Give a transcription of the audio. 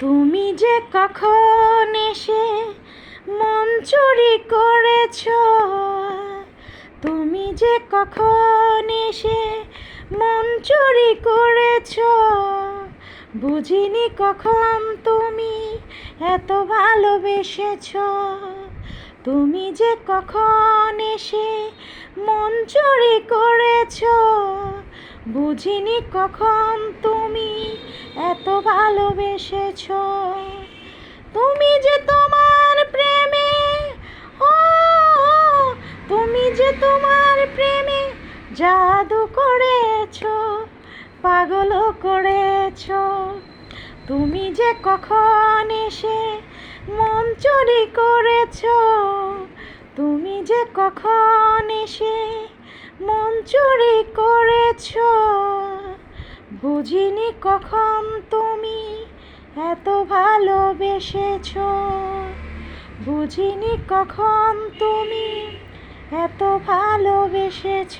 তুমি যে কখন এসে মন চুরি করেছ, তুমি যে কখন এসে মন চুরি করেছ, বুঝিনি কখন তুমি এত ভালোবেসেছ। তুমি যে কখন এসে মন চুরি করেছ, বুঝিনি কখন তুমি এত ভালোবেসেছ। তুমি যে তোমার প্রেমে, ও তুমি যে তোমার প্রেমে জাদু করেছ, পাগল করেছ। তুমি যে কখন এসে মন চুরি করেছ, তুমি যে কখন এসে মন চুরি করেছ, বুঝিনি কখন তুমি এত ভালোবেসেছ, বুঝিনি কখন তুমি এত ভালোবেসেছ।